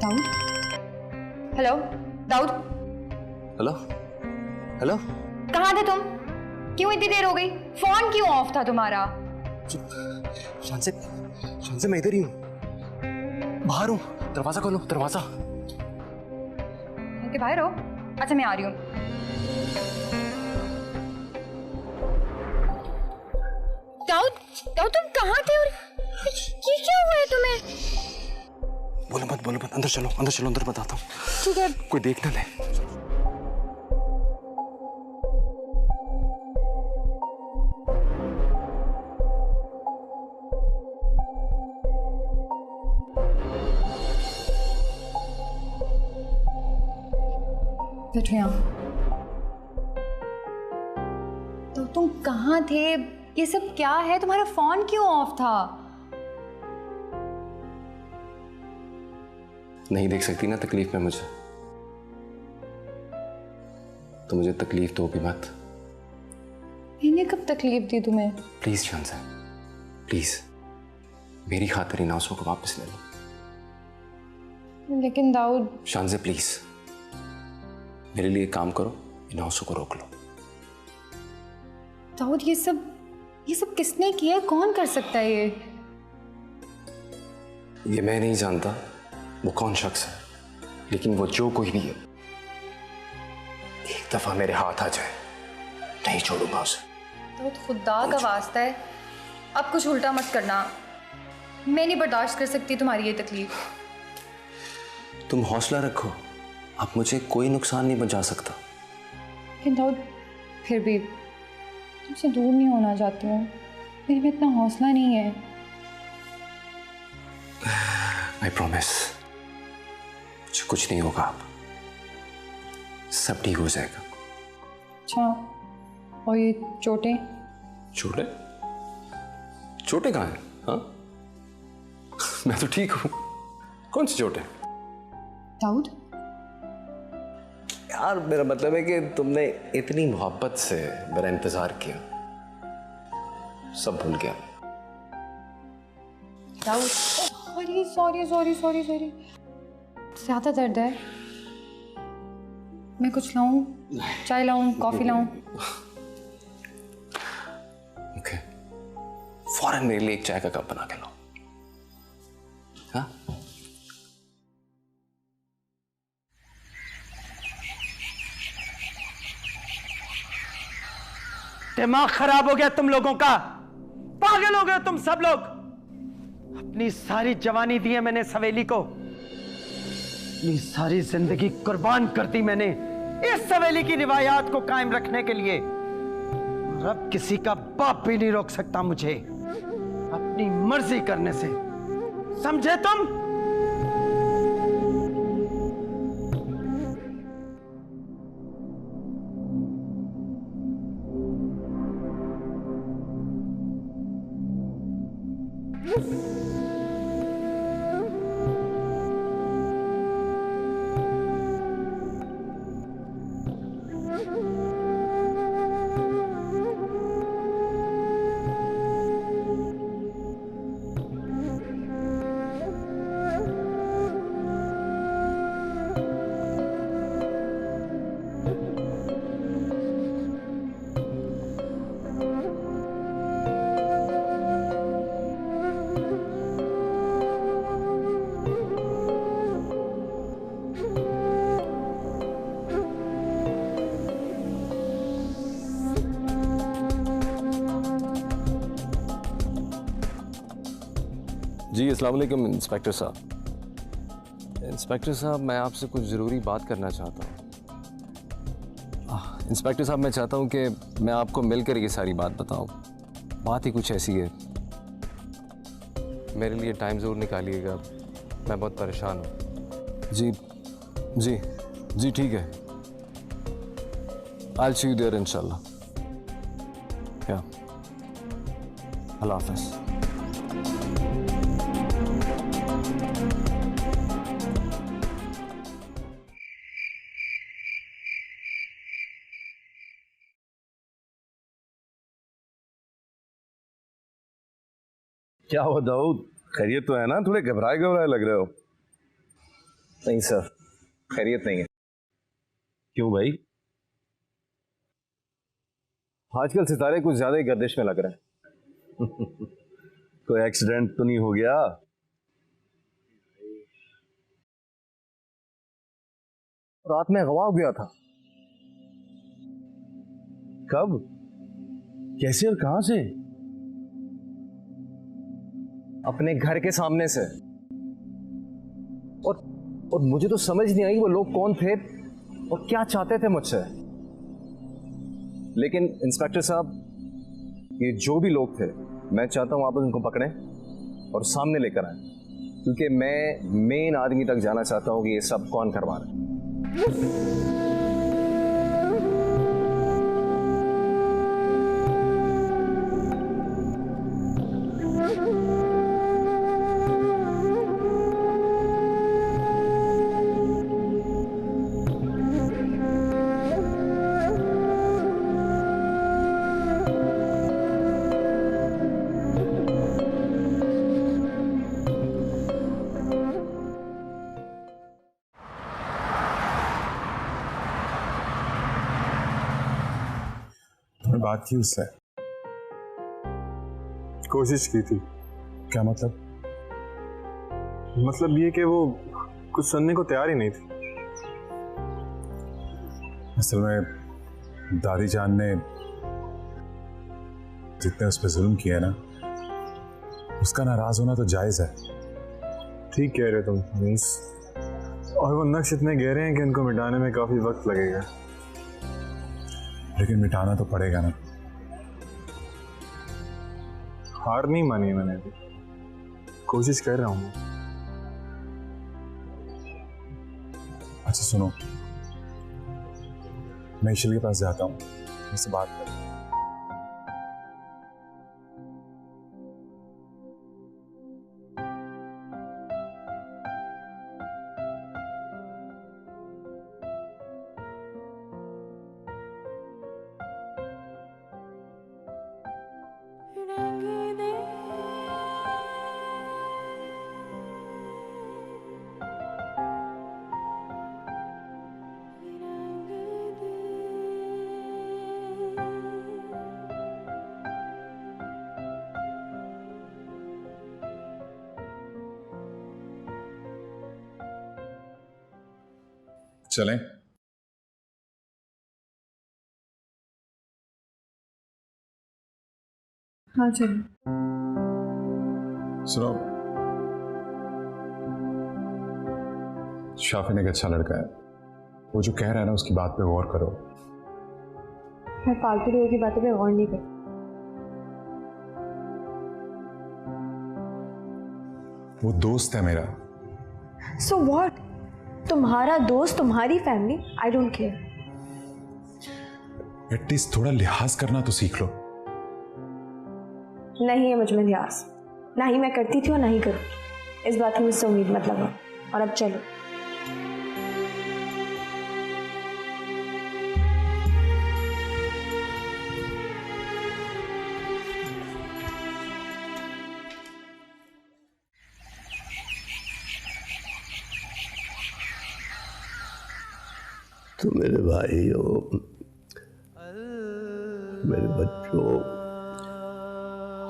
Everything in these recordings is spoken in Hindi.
Dawood? Hello Dawood? Hello hello, कहाँ थे तुम? क्यों इतनी देर हो गई? फोन क्यों ऑफ था तुम्हारा? शान से मैं इधर ही हूँ, बाहर हूँ। दरवाजा खोलो, दरवाजा। के बाहर हो? अच्छा मैं आ रही हूँ। दाऊद, दाऊद तुम कहाँ थे और ये क्या हुआ है तुम्हें? बोलो मत, अंदर चलो, अंदर बताता हूँ। ठीक है। कोई देख ना ले। बैठो यहाँ। तो तुम कहाँ थे? ये सब क्या है? तुम्हारा फोन क्यों ऑफ था? नहीं देख सकती ना तकलीफ में मुझे, तो मुझे तकलीफ दोगी मत। मैंने कब तकलीफ दी तुम्हें? प्लीज शानज़ा, प्लीज मेरी खातिर इन आंसुओं को वापस ले लो। लेकिन दाऊद। शानज़ा प्लीज मेरे लिए काम करो, इन आंसुओं को रोक लो। दाऊद ये सब किसने किया? कौन कर सकता है ये मैं नहीं जानता वो कौन शख्स है, लेकिन वो जो कोई भी है, एक दफा मेरे हाथ आ जाए नहीं छोड़ूंगा उसे। दाऊद खुदा का वास्ता है, अब कुछ उल्टा मत करना। मैं नहीं बर्दाश्त कर सकती तुम्हारी ये तकलीफ। तुम हौसला रखो, अब मुझे कोई नुकसान नहीं पहुंचा सकता। लेकिन दाऊद फिर भी तुमसे दूर नहीं होना चाहती हूँ, मेरे में इतना हौसला नहीं है। आई प्रॉमिस मुझे कुछ नहीं होगा, अब सब ठीक हो जाएगा। अच्छा, और ये चोटें? चोटें? चोटें कहाँ हैं? हाँ मैं तो ठीक हूँ, कौन सी चोटें? दाऊद यार मेरा मतलब है कि तुमने इतनी मोहब्बत से मेरा इंतजार किया, सब भूल गया। दाऊद सॉरी ज्यादा दर्द है? मैं कुछ लाऊं? चाय लाऊं? कॉफी लाऊं? ओके, फौरन मेरे लिए एक चाय का कप बना के लो। हाँ दिमाग खराब हो गया तुम लोगों का, पागल हो गए तुम सब लोग। अपनी सारी जवानी दी है मैंने सवेली को, अपनी सारी जिंदगी कुर्बान कर दी मैंने इस सवेली की रिवायात को कायम रखने के लिए। और अब किसी का बाप भी नहीं रोक सकता मुझे अपनी मर्जी करने से, समझे तुम? जी अस्सलाम वालेकुम इंस्पेक्टर साहब। इंस्पेक्टर साहब मैं आपसे कुछ ज़रूरी बात करना चाहता हूँ। इंस्पेक्टर साहब मैं चाहता हूँ कि मैं आपको मिलकर ये सारी बात बताऊँ। बात ही कुछ ऐसी है, मेरे लिए टाइम ज़रूर निकालिएगा, मैं बहुत परेशान हूँ। जी जी जी ठीक है, I'll see you there इंशाल्लाह। या अल्लाह हाफ़िज़। क्या हुआ दाऊद, खैरियत तो है ना? थोड़े घबराए लग रहे हो। नहीं सर, खैरियत नहीं है। क्यों भाई? आजकल सितारे कुछ ज्यादा ही गर्दिश में लग रहे हैं। कोई एक्सीडेंट तो नहीं हो गया? रात में गवा हो गया था। कब, कैसे और कहां से? अपने घर के सामने से। और मुझे तो समझ नहीं आई वो लोग कौन थे और क्या चाहते थे मुझसे। लेकिन इंस्पेक्टर साहब, ये जो भी लोग थे, मैं चाहता हूं आप उनको पकड़ें और सामने लेकर आए, क्योंकि मैं मेन आदमी तक जाना चाहता हूं कि ये सब कौन करवा रहा है। बात की उससे, कोशिश की थी। क्या मतलब? मतलब ये कि वो कुछ सुनने को तैयार ही नहीं थी। असल में दादी जान ने जितने उस पर जुल्म किया ना, उसका नाराज होना तो जायज है। ठीक कह रहे तुम अनीस, और वो नक्श इतने गहरे हैं कि उनको मिटाने में काफी वक्त लगेगा। लेकिन मिटाना तो पड़ेगा ना। हार नहीं मानी मैंने अभी, कोशिश कर रहा हूँ। अच्छा सुनो, मैं ईशल के पास जाता हूँ, उससे बात कर। चलें? हाँ चलो। सुनो, शाफिन एक अच्छा लड़का है, वो जो कह रहा है ना उसकी बात पे गौर करो। मैं फालतू लोगों की बातों पे गौर नहीं करती। वो दोस्त है मेरा। So what? तुम्हारा दोस्त, तुम्हारी family, I don't care. At least थोड़ा लिहाज करना तो सीख लो। नहीं है मुझ में लिहाज, ना ही मैं करती थी और ना ही करूँगी। इस बात की मुझसे उम्मीद मत लगाओ। और अब चलो। तो मेरे भाइयों, मेरे बच्चों,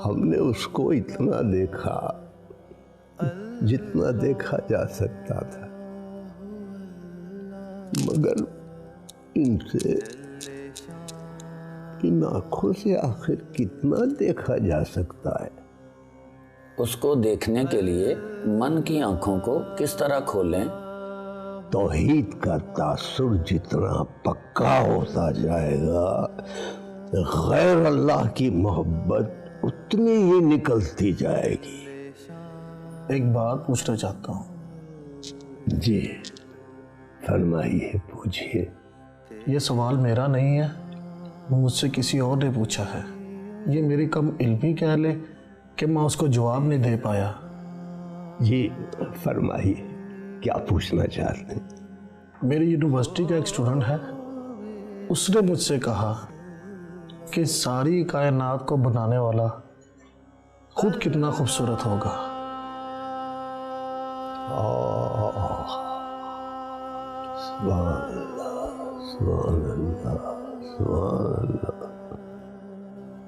हमने उसको इतना देखा जितना देखा जा सकता था, मगर इनसे, इन आंखों से आखिर कितना देखा जा सकता है? उसको देखने के लिए मन की आंखों को किस तरह खोलें? तौहीद का तासुर जितना पक्का होता जाएगा, गैर अल्लाह की मोहब्बत उतनी ही निकलती जाएगी। एक बात पूछना चाहता हूँ। जी फरमाइए, पूछिए। ये सवाल मेरा नहीं है, वो मुझसे किसी और ने पूछा है। ये मेरी कम इल्मी कह ले कि मैं उसको जवाब नहीं दे पाया। जी फरमाइए, क्या पूछना चाहते हैं? मेरी यूनिवर्सिटी का एक स्टूडेंट है, उसने मुझसे कहा कि सारी कायनात को बनाने वाला खुद कितना खूबसूरत होगा।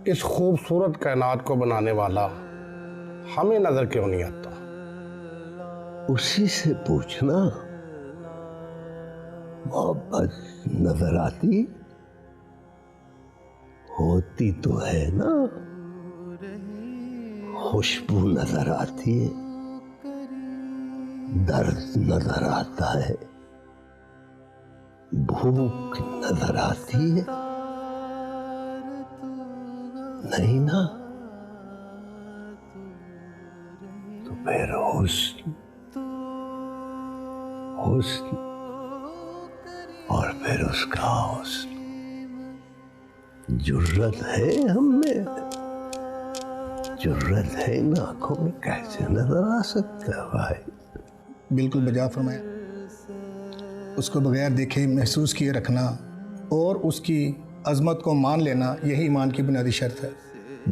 इस खूबसूरत कायनात को बनाने वाला हमें नजर क्यों नहीं आता? उसी से पूछना। मोहब्बत नजर आती होती तो है ना, खुशबू नजर आती है, दर्द नजर आता है, भूख नजर आती है, नहीं ना? तो फिर हुस्न हुस्न और फिर उसका हुस्न, जुर्रत है हमें, जुर्रत है इन आंखों में कैसे नजर आ सकता है भाई? बिल्कुल बजा फरमाया। उसको बगैर देखे महसूस किए रखना और उसकी अजमत को मान लेना, यही ईमान की बुनियादी शर्त है।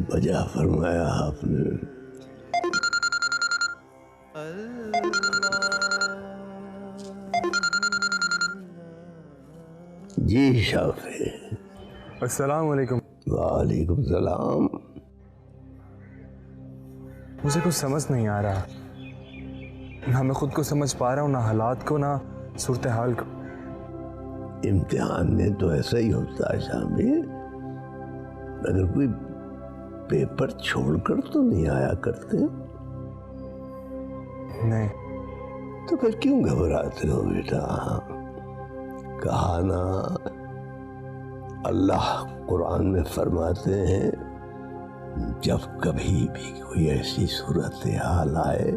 बजा फरमाया आपने। जी शाफी। अस्सलाम वालेकुम। वालेकुम सलाम। मुझे कुछ समझ नहीं आ रहा, ना मैं खुद को समझ पा रहा हूँ, ना हालात को, ना सूरत हाल को। इम्तिहान में तो ऐसा ही होता है शामी, अगर कोई पेपर छोड़कर तो नहीं आया करते। नहीं। तो फिर क्यों घबराते हो बेटा? कहा ना, अल्लाह कुरान में फरमाते हैं, जब कभी भी कोई ऐसी सूरत हाल आए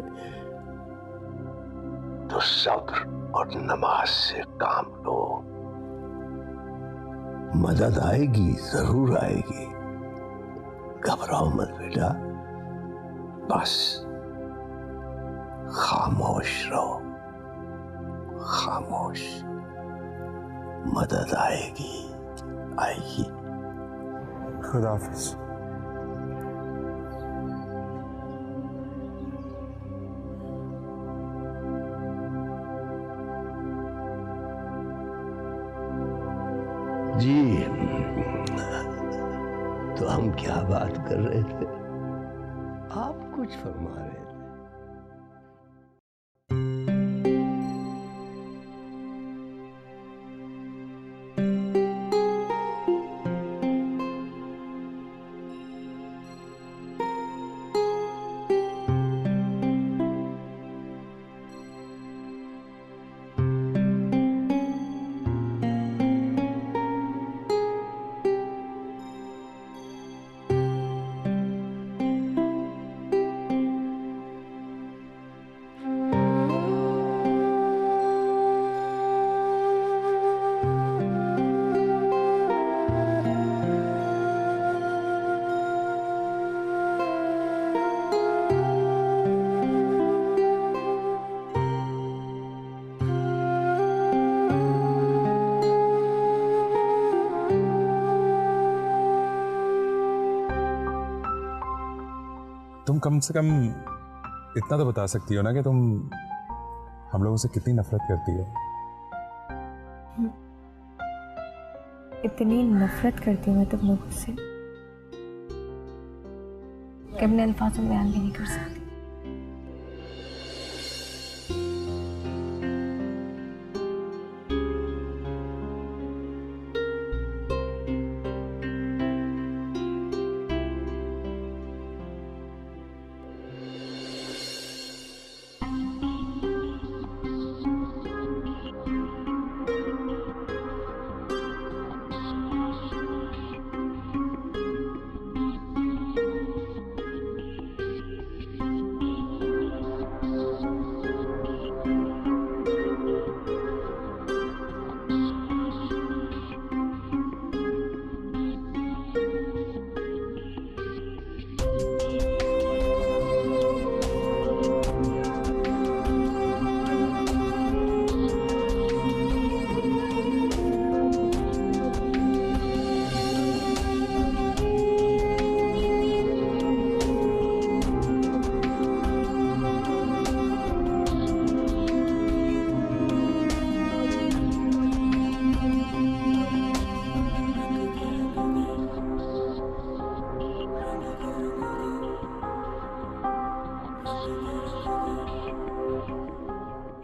तो सब्र और नमाज से काम लो, मदद आएगी, जरूर आएगी। घबराओ मत बेटा, बस खामोश रहो, खामोश। मदद आएगी, आएगी। खुदा हाफिज। जी, तो हम क्या बात कर रहे थे? आप कुछ फरमा रहे थे। तुम कम से कम इतना तो बता सकती हो ना कि तुम हम लोगों से कितनी नफरत करती हो। इतनी नफरत करती हूँ मैं तुम लोगों से कि अपने अल्फाजों में बयान भी नहीं कर सकती।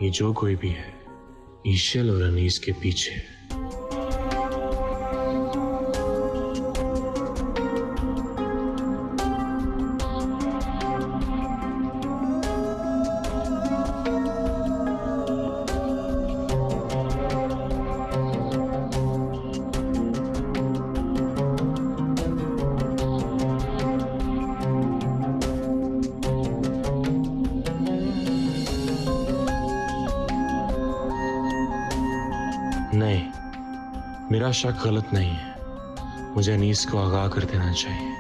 ये जो कोई भी है, ईशल और अनीस के पीछे है। नहीं, मेरा शक गलत नहीं है। मुझे अनीस को आगाह कर देना चाहिए।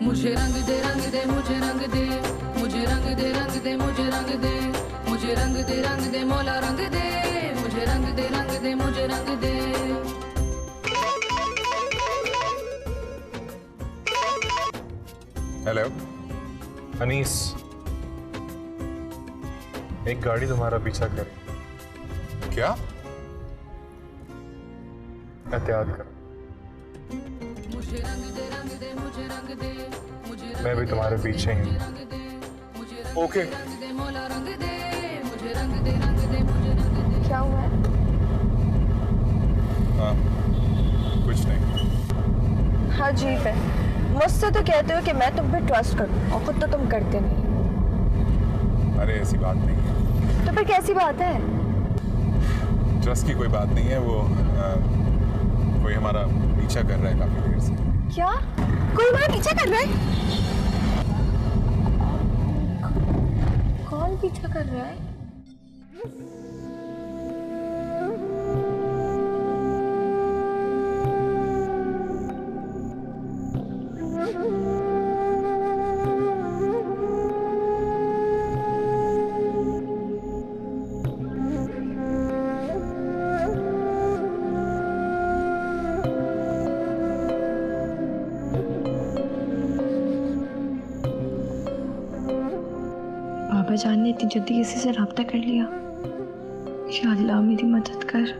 मुझे रंग दे, रंग दे, मुझे रंग दे, मुझे रंग दे, रंग दे, मुझे रंग दे, मुझे रंग दे, रंग दे, मौला रंग दे, मुझे रंग दे, रंग दे, मुझे रंग दे। हेलो अनीस, एक गाड़ी तुम्हारा पीछा करे। क्या? एहतियात करो। मुझे रंग दे, रंग दे, मुझे रंग दे, मुझे मैं भी तुम्हारे पीछे ही हूँ। ओके। मौला रंग दे, मुझे रंग दे, रंग दे, मुझे रंग दे। क्या हुआ है? हाँ, कुछ नहीं। हाँ अजीब है, मुझसे तो कहते हो कि मैं तुम पे ट्रस्ट करूं और खुद तो तुम करते नहीं। अरे ऐसी बात नहीं है। तो फिर कैसी बात है? ट्रस्ट की कोई बात नहीं है। वो कोई हमारा पीछा कर रहा है काफी देर से। क्या? कोई हमारा पीछा कर रहा है? कौन पीछा कर रहा है? बाबा जान ने इतनी जल्दी किसी से राब्ता कर लिया। या अल्लाह मेरी मदद कर।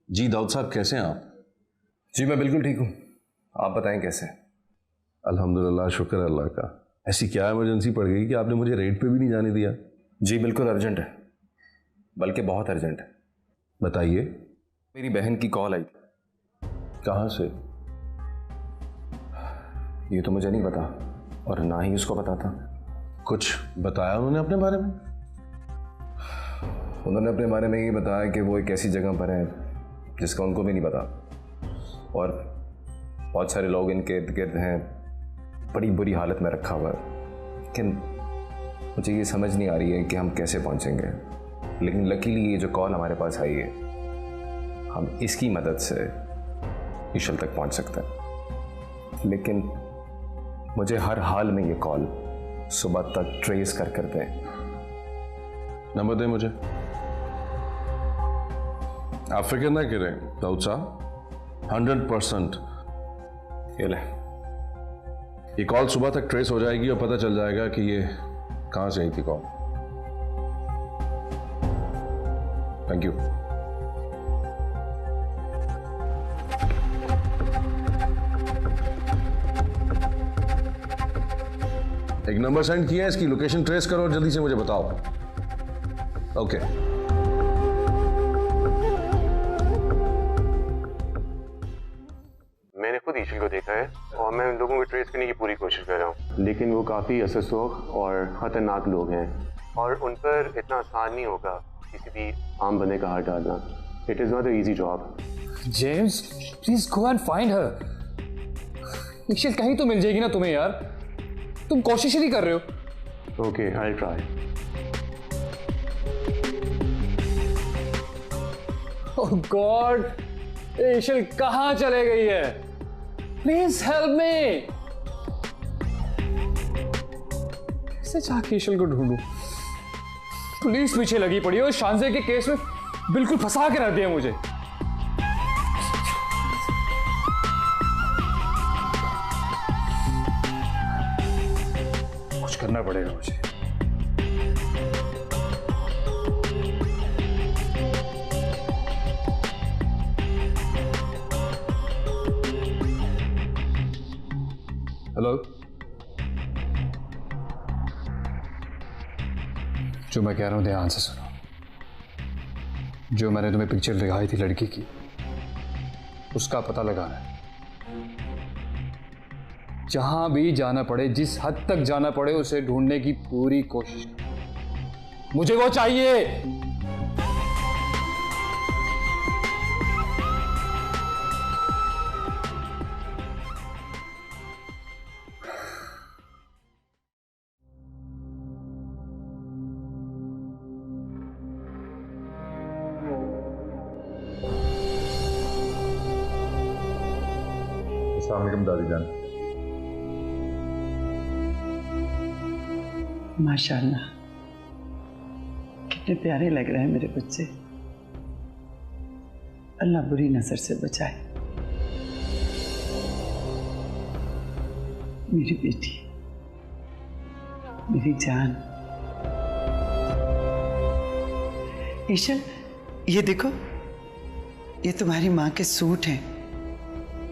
जी दाऊद साहब, कैसे हैं आप? जी मैं बिल्कुल ठीक हूँ, आप बताएं कैसे? अल्हम्दुलिल्लाह, शुक्र है अल्लाह का। ऐसी क्या इमरजेंसी पड़ गई कि आपने मुझे रेड पे भी नहीं जाने दिया? जी बिल्कुल अर्जेंट है, बल्कि बहुत अर्जेंट है। बताइए। मेरी बहन की कॉल आई। कहाँ से? ये तो मुझे नहीं पता और ना ही उसको पता था। कुछ बताया उन्होंने अपने बारे में? उन्होंने अपने बारे में ये बताया कि वो एक ऐसी जगह पर है जिसका उनको भी नहीं पता, और बहुत सारे लोग इनके इर्द गिर्द हैं, बड़ी बुरी हालत में रखा हुआ है। लेकिन मुझे ये समझ नहीं आ रही है कि हम कैसे पहुंचेंगे। लेकिन लकीली ये जो कॉल हमारे पास आई है, हम इसकी मदद से ईशल तक पहुंच सकते हैं। लेकिन मुझे हर हाल में ये कॉल सुबह तक ट्रेस कर दें। नंबर दें मुझे। आप फिक्र ना करें दाऊद साहब, 100% ये ले। ये कॉल सुबह तक ट्रेस हो जाएगी और पता चल जाएगा कि ये कहां से आई थी कॉल। Thank you. एक नंबर सेंड किया है, इसकी लोकेशन ट्रेस करो और जल्दी से मुझे बताओ। ओके। मैंने खुद ईशल को देखा है और मैं उन लोगों को ट्रेस करने की पूरी कोशिश कर रहा हूँ, लेकिन वो काफ़ी असरसोख और ख़तरनाक लोग हैं और उन पर इतना आसान नहीं होगा किसी भी आम बंदे का हाथ डालना। It is not a easy job. James, please go and find her. Ishal कहीं तो मिल जाएगी ना तुम्हें यार, तुम कोशिश ही नहीं कर रहे हो। Okay, I try. Oh god, Ishal कहाँ चले गई है? Please help me. कैसे जाके ईशल को ढूंढूं? पुलिस पीछे लगी पड़ी है और शानजे के केस में बिल्कुल फंसा के रख दिया मुझे। कुछ करना पड़ेगा मुझे। हेलो, जो मैं कह रहा हूं ध्यान से सुनो। जो मैंने तुम्हें पिक्चर दिखाई थी लड़की की, उसका पता लगाना है। जहां भी जाना पड़े, जिस हद तक जाना पड़े, उसे ढूंढने की पूरी कोशिश करो। मुझे वो चाहिए। अस्सलाम वालेकुम दादी जान। माशाल्लाह, कितने प्यारे लग रहे हैं मेरे बच्चे। अल्लाह बुरी नजर से बचाए। मेरी बेटी, मेरी जान। ईशल, ये देखो, ये तुम्हारी माँ के सूट हैं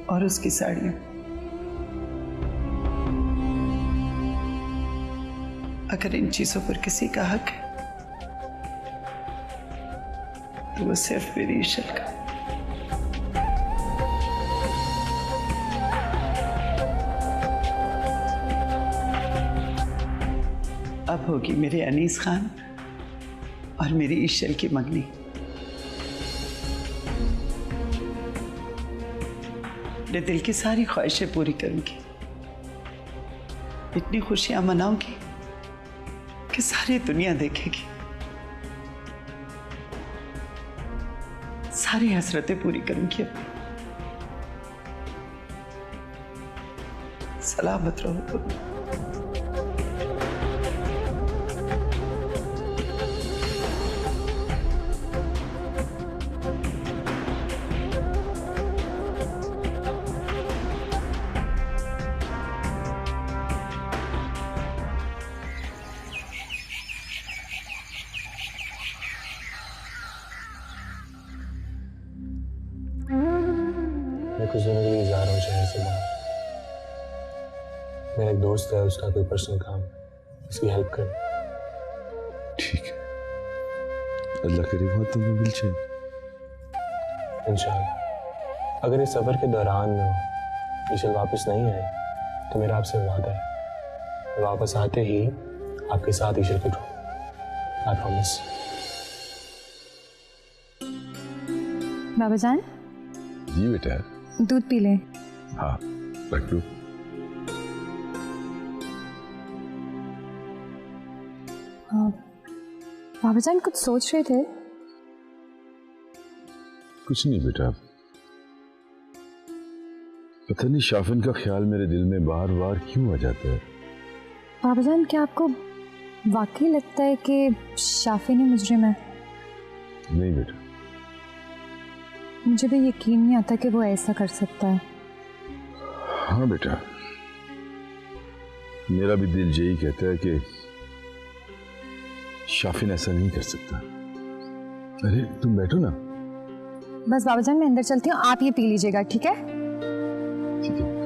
और उसकी साड़ियाँ। अगर इन चीजों पर किसी का हक है तो वो सिर्फ मेरी ईशल का। अब होगी मेरे अनीस खान और मेरी ईशल की मंगनी। अपने दिल की सारी ख्वाहिशें पूरी करूंगी, इतनी खुशियां मनाऊंगी कि सारी दुनिया देखेगी। सारी हसरतें पूरी करूंगी अपनी। सलामत रहो तुम। मैं कुछ दिनों के लिए जा रहा हूँ शहर से बाहर। मेरा एक दोस्त है, उसका कोई पर्सनल काम, उसकी हेल्प कर। ठीक है, अल्लाह करे वहाँ तुम्हें मिल जाए इंशाअल्लाह। अगर इस सफर के दौरान ईशल वापस नहीं आए तो मेरा आपसे वादा है, वापस आते ही आपके साथ ईशल को ढूंढूं। I promise. बाबा जान, जी बेटा। दूध पी लें। हाँ, रख लो। बाबा जान कुछ सोच रहे थे? कुछ नहीं बेटा, पता नहीं शाफिन का ख्याल मेरे दिल में बार बार क्यों आ जाता है। बाबा जान, क्या आपको वाकई लगता है कि शाफिन ही मुजरिम है? नहीं बेटा, मुझे भी यकीन नहीं आता कि वो ऐसा कर सकता है। हाँ बेटा, मेरा भी दिल यही कहता है कि शाफिन ऐसा नहीं कर सकता। अरे तुम बैठो ना। बस बाबा जान, मैं अंदर चलती हूँ, आप ये पी लीजिएगा, ठीक है? ठीक है।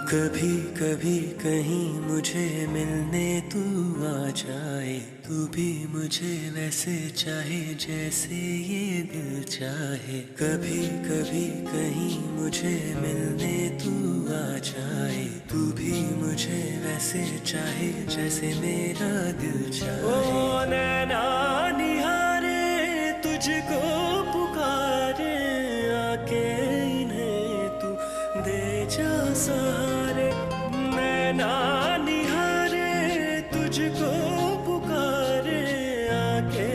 कभी कभी कहीं मुझे मिलने तू आ जाए, तू भी मुझे वैसे चाहे जैसे ये दिल चाहे। कभी कभी कहीं मुझे मिलने तू आ जाए, तू भी मुझे वैसे चाहे जैसे मेरा दिल चाहे। ओ नैना निहारे तुझको पुकारे, आके इन्हें तू दे जा सहारे। नैना निहारे तुझको पुकारे, आके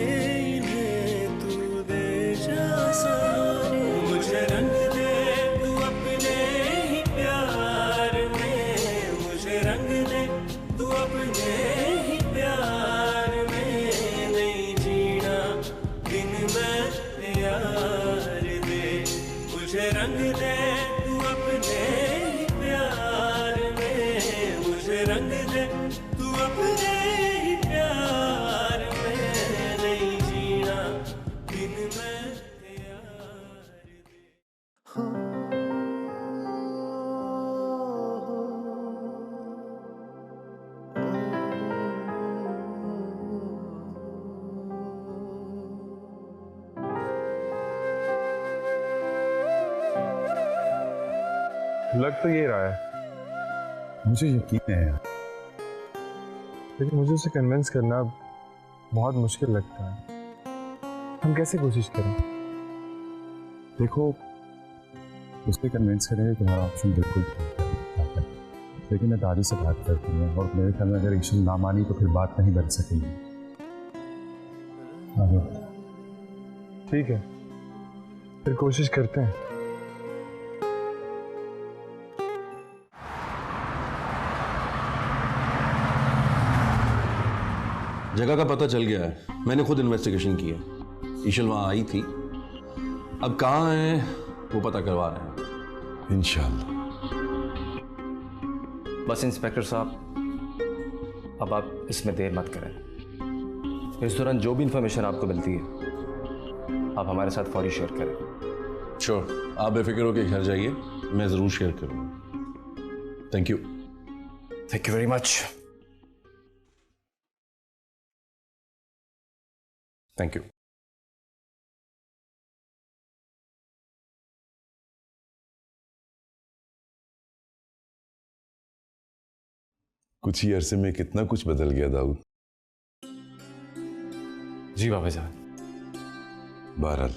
इन्हें तू दे जा सहारे। मुझे रंग दे तू अपने ही प्यार में, मुझे रंग दे तू अपने ही प्यार में। नहीं जीना बिन मैं यार दे, मुझे रंग दे तू अपने ही प्यार में, मुझे रंग दे तू अपने ही प्यार में। नहीं जीना बिन मैं लग तो ये रहा है, मुझे यकीन है यार, लेकिन मुझे उसे कन्विंस करना बहुत मुश्किल लगता है। हम कैसे कोशिश करें? देखो, उसे कन्विंस करेंगे तुम्हारा ऑप्शन बिल्कुल ठीक है, लेकिन मैं दादी से बात करती हूँ और मेरे ख्याल में अगर ईशल ना मानी तो फिर बात नहीं बन सकेगी। ठीक है, फिर कोशिश करते हैं। जगह का पता चल गया है, मैंने खुद इन्वेस्टिगेशन की है। ईशल वहां आई थी, अब कहाँ है वो पता करवा रहे हैं इंशाल्लाह। बस इंस्पेक्टर साहब, अब आप इसमें देर मत करें। इस दौरान जो भी इंफॉर्मेशन आपको मिलती है आप हमारे साथ फौरी शेयर करें। श्योर, आप बेफिक्र होकर घर जाइए, मैं जरूर शेयर करूँगा। Thank you. Thank you very much. Thank you. कुछ ही अरसे में कितना कुछ बदल गया दाऊद। जी बाबा जान। बहरहाल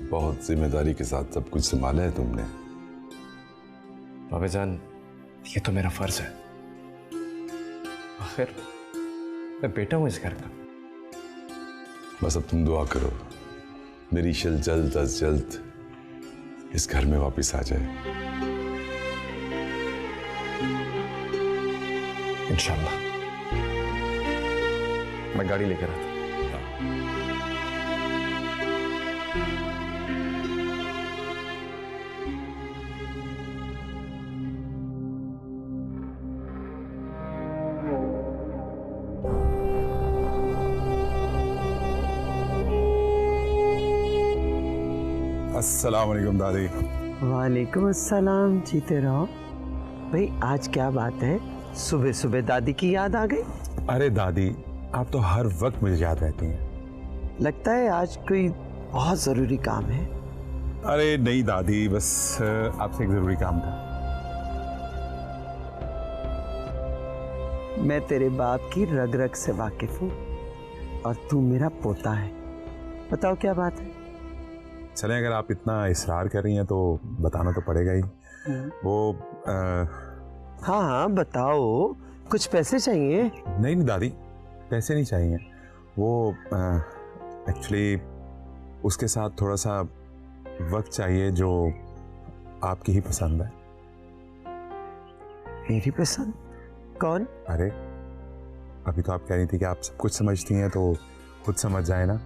बहुत जिम्मेदारी के साथ सब कुछ संभाला है तुमने। बाबा जान, ये तो मेरा फर्ज है, आखिर मैं बेटा हूं इस घर का। बस अब तुम दुआ करो मेरी ईशल जल्द अज जल्द इस घर में वापस आ जाए। इंशाल्लाह। मैं गाड़ी लेकर आता हूं। अस्सलाम वालेकुम दादी। वालेकुम अस्सलाम, जीते रहो। भाई आज क्या बात है, सुबह सुबह दादी की याद आ गई? अरे दादी, आप तो हर वक्त मुझे याद रहती हैं। लगता है आज कोई बहुत जरूरी काम है। अरे नहीं दादी, बस आपसे एक जरूरी काम था। मैं तेरे बाप की रग रग से वाकिफ हूँ और तू मेरा पोता है। बताओ क्या बात है? चलें, अगर आप इतना इसरार कर रही हैं तो बताना तो पड़ेगा ही। वो हाँ हाँ बताओ, कुछ पैसे चाहिए? नहीं नहीं दादी, पैसे नहीं चाहिए। वो एक्चुअली उसके साथ थोड़ा सा वक्त चाहिए जो आपकी ही पसंद है। मेरी पसंद? कौन? अरे अभी तो आप कह रही थी कि आप सब कुछ समझती हैं, तो खुद समझ जाए ना।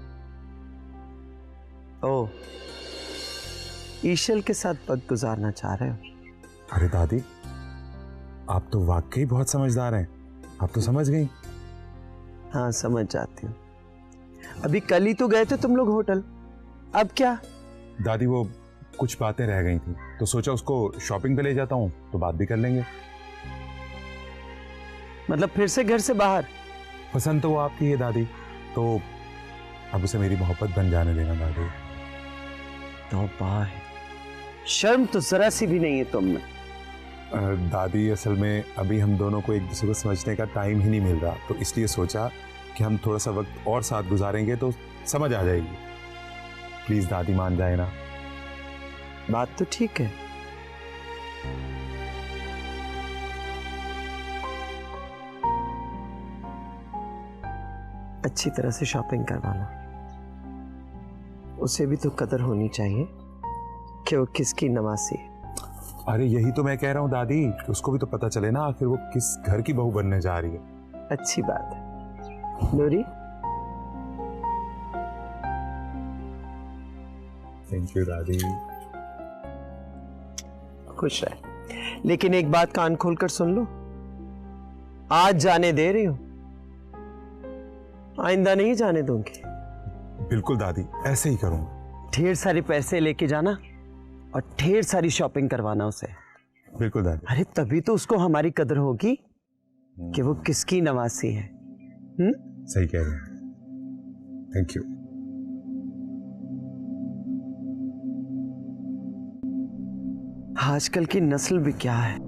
ओ, ईशल के साथ वक्त गुजारना चाह रहे हो? अरे दादी, आप तो वाकई बहुत समझदार हैं, आप तो समझ गई। हाँ समझ जाती हूँ। अभी कल ही तो गए थे तुम लोग होटल, अब क्या? दादी वो कुछ बातें रह गई थी तो सोचा उसको शॉपिंग पे ले जाता हूँ तो बात भी कर लेंगे। मतलब फिर से घर से बाहर? पसंद तो वो आपकी है दादी, तो अब उसे मेरी मोहब्बत बन जाने देना दादी। तौबा है, शर्म तो जरा सी भी नहीं है तुम में। दादी असल में अभी हम दोनों को एक दूसरे को समझने का टाइम ही नहीं मिल रहा, तो इसलिए सोचा कि हम थोड़ा सा वक्त और साथ गुजारेंगे तो समझ आ जाएगी। प्लीज दादी मान जाए ना। बात तो ठीक है। अच्छी तरह से शॉपिंग करवाना, उसे भी तो कदर होनी चाहिए कि वो किसकी नवासी है। अरे यही तो मैं कह रहा हूँ दादी, कि उसको भी तो पता चले ना आखिर वो किस घर की बहू बनने जा रही है। अच्छी बात है। नूरी, थैंक यू दादी। खुश रहे, लेकिन एक बात कान खोलकर सुन लो, आज जाने दे रही हूं, आइंदा नहीं जाने दूंगी। बिल्कुल दादी, ऐसे ही करूंगा। ढेर सारे पैसे लेके जाना और ढेर सारी शॉपिंग करवाना उसे। बिल्कुल दादी। अरे तभी तो उसको हमारी कदर होगी कि वो किसकी नवासी है। सही कह रहे हैं। Thank you. आजकल की नस्ल भी क्या है।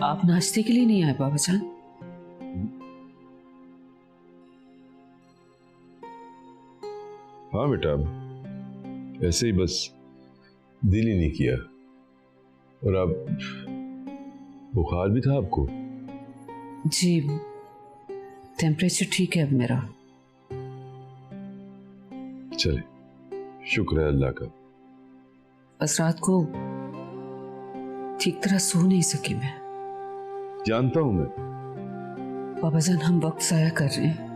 आप नाश्ते के लिए नहीं आए बाबा जान? हाँ बेटा, ऐसे ही बस दिल ही नहीं किया। और अब बुखार भी था आपको? जी, टेम्परेचर ठीक है अब मेरा। चले, शुक्र है अल्लाह का। बस रात को ठीक तरह सो नहीं सकी मैं। जानता हूं मैं। बाबा जान, हम वक्त जाया कर रहे हैं।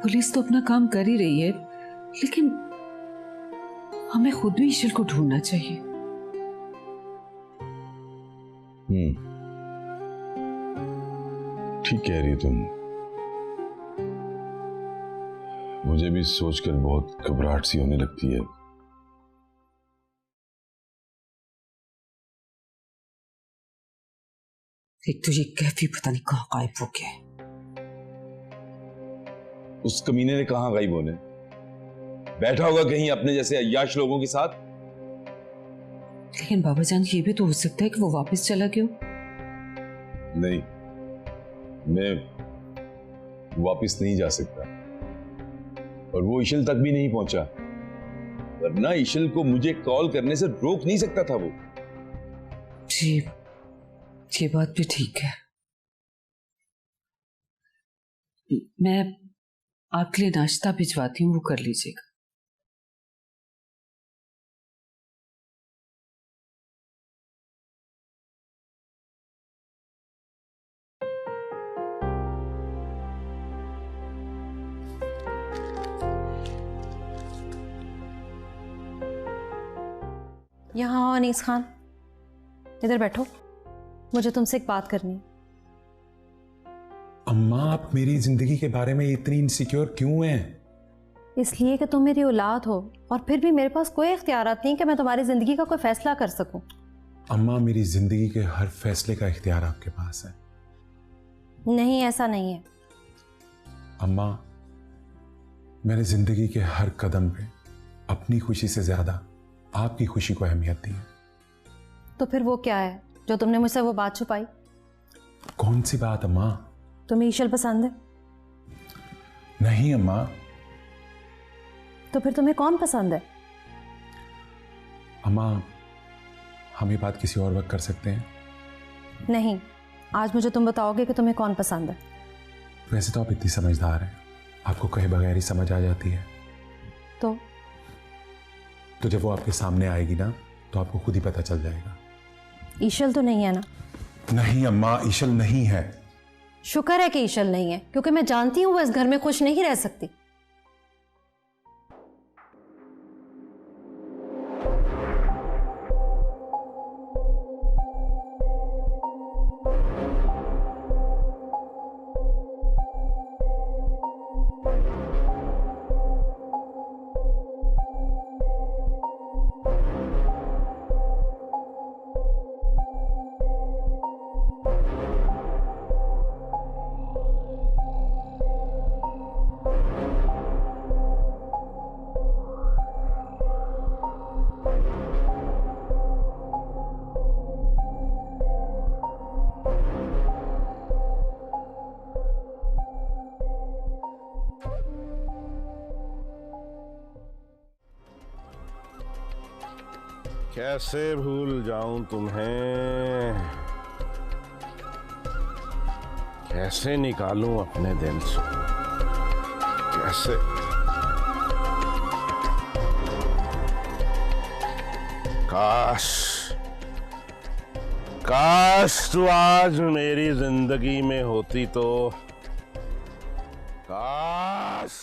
पुलिस तो अपना काम कर ही रही है, लेकिन हमें खुद भी ईशल को ढूंढना चाहिए। ठीक कह रही तुम। मुझे भी सोचकर बहुत घबराहट सी होने लगती है। एक तो ये कैफी पता नहीं कहां गायब हो गया। उस कमीने ने कहां गायब होने? बैठा होगा कहीं अपने जैसे अय्याश लोगों के साथ। लेकिन बाबा जान, ये भी तो हो सकता है कि वो वापस चला गया। नहीं, मैं वापस नहीं जा सकता, और वो ईशल तक भी नहीं पहुंचा, वरना ईशल को मुझे कॉल करने से रोक नहीं सकता था वो। जी, ये बात भी ठीक है। मैं आपके लिए नाश्ता भिजवाती हूँ, वो कर लीजिएगा। यहाँ आओ अनीस खान, इधर बैठो, मुझे तुमसे एक बात करनी है। अम्मा, आप मेरी जिंदगी के बारे में इतनी इनसिक्योर क्यों हैं? इसलिए कि तुम मेरी औलाद हो, और फिर भी मेरे पास कोई इख्तियारात नहीं कि मैं तुम्हारी जिंदगी का कोई फैसला कर सकूं। अम्मा, मेरी जिंदगी के हर फैसले का इख्तियार आपके पास है। नहीं, ऐसा नहीं है। अम्मा, मैंने जिंदगी के हर कदम पे अपनी खुशी से ज्यादा आपकी खुशी को अहमियत दी है। तो फिर वो क्या है जो तुमने मुझसे वो बात छुपाई? कौन सी बात अम्मा? तुम्हें ईशल पसंद है? नहीं अम्मा। तो फिर तुम्हें कौन पसंद है? अम्मा, हम ये बात किसी और वक्त कर सकते हैं। नहीं, आज मुझे तुम बताओगे कि तुम्हें कौन पसंद है। वैसे तो आप इतनी समझदार हैं, आपको कहे बगैर ही समझ आ जाती है। तो जब वो आपके सामने आएगी ना, तो आपको खुद ही पता चल जाएगा। ईशल तो नहीं है ना? नहीं अम्मा, ईशल नहीं है। शुक्र है कि ईशल नहीं है, क्योंकि मैं जानती हूँ वो इस घर में खुश नहीं रह सकती। कैसे भूल जाऊं तुम्हें, कैसे निकालूं अपने दिल से, कैसे। काश काश तू आज मेरी जिंदगी में होती तो, काश।